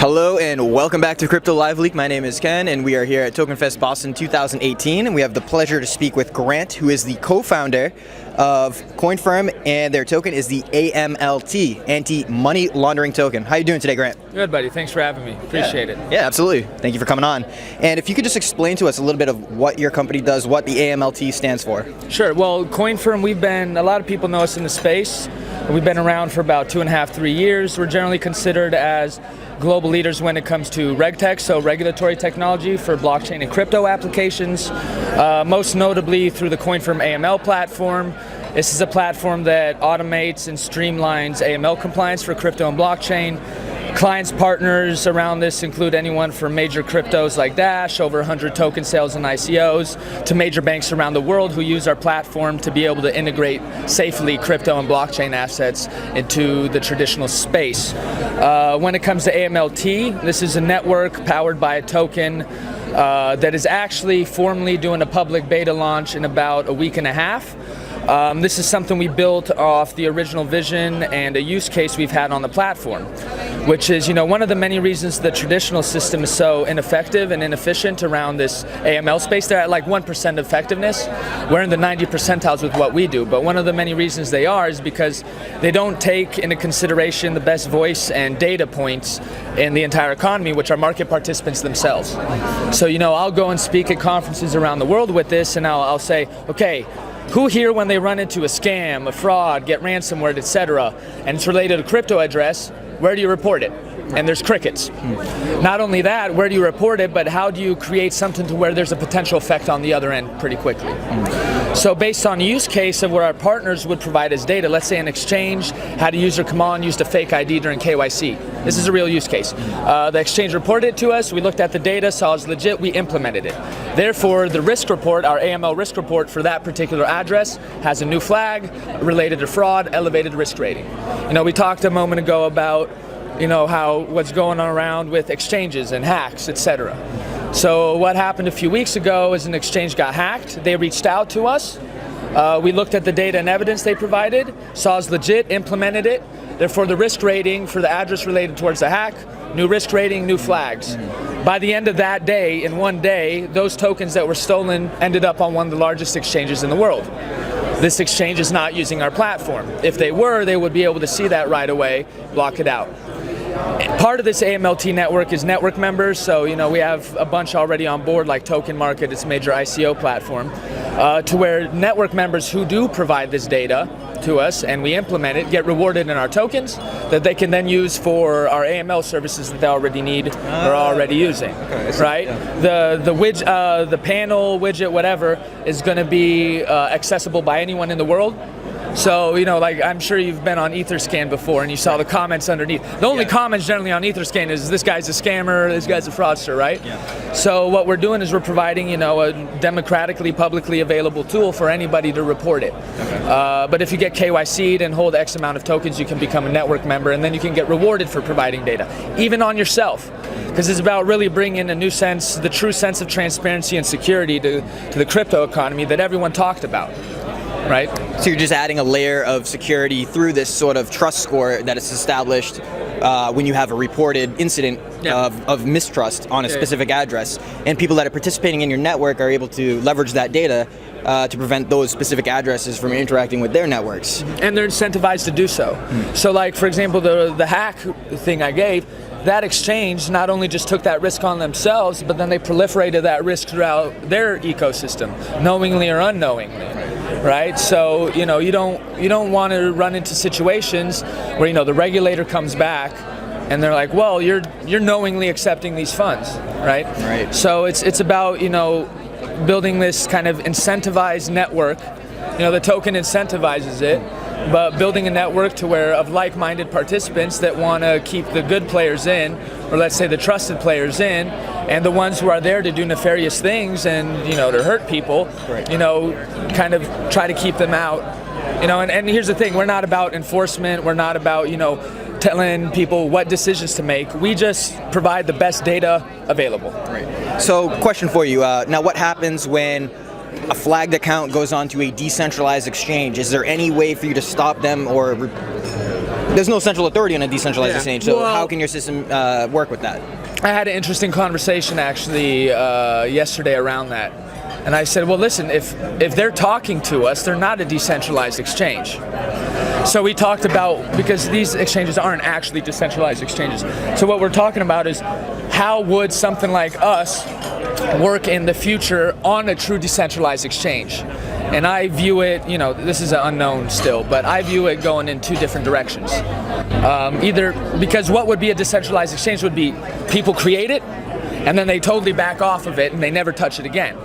Hello and welcome back to CryptoLiveLeak. My name is Ken and we are here at Tokenfest Boston 2018 and we have the pleasure to speak with Grant, who is the co-founder of Coinfirm, and their token is the AMLT, Anti-Money Laundering Token. How are you doing today, Grant? Good, buddy. Thanks for having me. Appreciate it. Yeah, absolutely. Thank you for coming on. And if you could just explain to us a little bit of what your company does, what the AMLT stands for. Sure. Well, Coinfirm, a lot of people know us in the space. We've been around for about 2.5, 3 years. We're generally considered as global leaders when it comes to RegTech, so regulatory technology for blockchain and crypto applications, most notably through the Coinfirm AML platform. This is a platform that automates and streamlines AML compliance for crypto and blockchain. Clients, partners around this include anyone from major cryptos like Dash, over 100 token sales and ICOs, to major banks around the world who use our platform to be able to integrate safely crypto and blockchain assets into the traditional space. When it comes to AMLT, this is a network powered by a token that is actually formally doing a public beta launch in about a week and a half. This is something we built off the original vision and a use case we've had on the platform, which is, one of the many reasons the traditional system is so ineffective and inefficient around this AML space. They're at like 1% effectiveness. We're in the 90 percentiles with what we do, but one of the many reasons they are is because they don't take into consideration the best voice and data points in the entire economy, which are market participants themselves. So, I'll go and speak at conferences around the world with this, and I'll say, okay, who here, when they run into a scam, a fraud, get ransomware, etc., and it's related to a crypto address, where do you report it? And there's crickets. Not only that, where do you report it, but how do you create something to where there's a potential effect on the other end pretty quickly? So based on use case of where our partners would provide us data, let's say an exchange had a user come on, used a fake ID during KYC. This is a real use case. The exchange reported it to us, we looked at the data, saw it was legit, we implemented it. Therefore, the risk report, our AML risk report for that particular address, has a new flag related to fraud, elevated risk rating. We talked a moment ago about what's going on around with exchanges and hacks, etc. So what happened a few weeks ago is an exchange got hacked. They reached out to us. We looked at the data and evidence they provided, saw it's legit, implemented it. Therefore, the risk rating for the address related towards the hack, new risk rating, new flags. By the end of that day, in one day, those tokens that were stolen ended up on one of the largest exchanges in the world. This exchange is not using our platform. If they were, they would be able to see that right away, block it out. Part of this AMLT network is network members, so we have a bunch already on board, like Token Market, it's a major ICO platform, to where network members who do provide this data to us and we implement it get rewarded in our tokens that they can then use for our AML services that they already need or are already using. Okay, right? Yeah. The panel, widget, whatever is going to be accessible by anyone in the world. So, I'm sure you've been on Etherscan before and you saw the comments underneath. The only comments generally on Etherscan is this guy's a scammer, this guy's a fraudster, right? Yeah. So what we're doing is we're providing, a democratically, publicly available tool for anybody to report it. Okay. But if you get KYC'd and hold X amount of tokens, you can become a network member and then you can get rewarded for providing data, even on yourself. Because it's about really bringing a new sense, the true sense of transparency and security to the crypto economy that everyone talked about. Right? So you're just adding a layer of security through this sort of trust score that is established when you have a reported incident of mistrust on a specific address, and people that are participating in your network are able to leverage that data to prevent those specific addresses from interacting with their networks. And they're incentivized to do so. So like, for example, the hack thing I gave, that exchange not only just took that risk on themselves, but then they proliferated that risk throughout their ecosystem, knowingly or unknowingly. Right, so you don't want to run into situations where the regulator comes back and they're like, well, you're knowingly accepting these funds, right? Right. So it's about building this kind of incentivized network. The token incentivizes it, but building a network to where of like-minded participants that want to keep the good players in, or let's say the trusted players in, and the ones who are there to do nefarious things and to hurt people, right. Kind of try to keep them out. And here's the thing: we're not about enforcement. We're not about telling people what decisions to make. We just provide the best data available. Right. So, question for you: now, what happens when a flagged account goes onto a decentralized exchange? Is there any way for you to stop them or There's no central authority on a decentralized Yeah. exchange, so Well, how can your system work with that? I had an interesting conversation actually yesterday around that. And I said, well, listen, if they're talking to us, they're not a decentralized exchange. So we talked about, because these exchanges aren't actually decentralized exchanges. So what we're talking about is how would something like us work in the future on a true decentralized exchange? And I view it, this is an unknown still, but I view it going in two different directions. Either, because what would be a decentralized exchange would be people create it, and then they totally back off of it, and they never touch it again.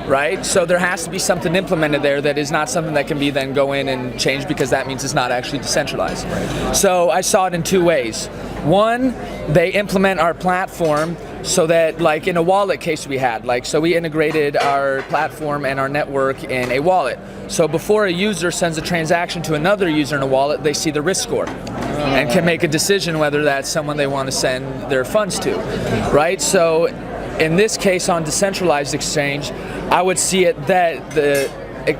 Right? So there has to be something implemented there that is not something that can be then go in and change, because that means it's not actually decentralized. So I saw it in two ways. One, they implement our platform so that, like in a wallet case we had, so we integrated our platform and our network in a wallet. So before a user sends a transaction to another user in a wallet, they see the risk score and can make a decision whether that's someone they want to send their funds to, right? So in this case on decentralized exchange, I would see it that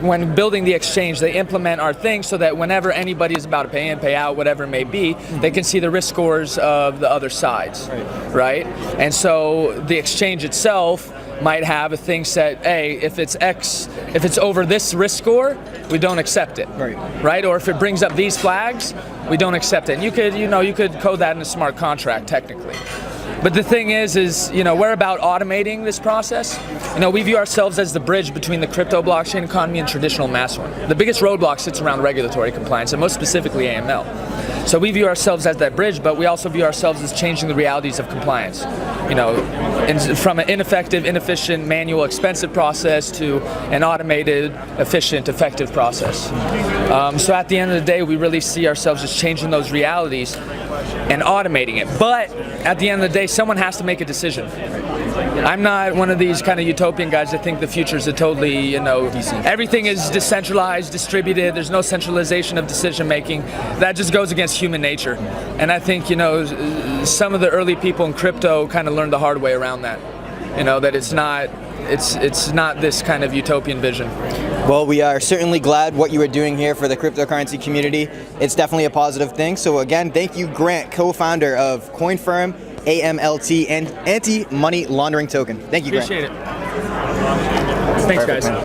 when building the exchange, they implement our thing so that whenever anybody is about to pay in, pay out, whatever it may be, they can see the risk scores of the other sides, right? And so the exchange itself might have a thing set, hey, if it's over this risk score, we don't accept it, right? Or if it brings up these flags, we don't accept it. And you could code that in a smart contract technically. But the thing is we're about automating this process. We view ourselves as the bridge between the crypto blockchain economy and traditional mass one. The biggest roadblock sits around regulatory compliance, and most specifically AML. So we view ourselves as that bridge, but we also view ourselves as changing the realities of compliance. From an ineffective, inefficient, manual, expensive process to an automated, efficient, effective process. So at the end of the day, we really see ourselves as changing those realities and automating it. But at the end of the day, someone has to make a decision. I'm not one of these kind of utopian guys that think the future is a totally, everything is decentralized, distributed, there's no centralization of decision making. That just goes against human nature. And I think, some of the early people in crypto kind of learned the hard way around that. That it's not this kind of utopian vision. Well, we are certainly glad what you are doing here for the cryptocurrency community. It's definitely a positive thing. So again, thank you, Grant, co-founder of Coinfirm AMLT and anti-money laundering token. Thank you, Grant. Appreciate it. Thanks, guys.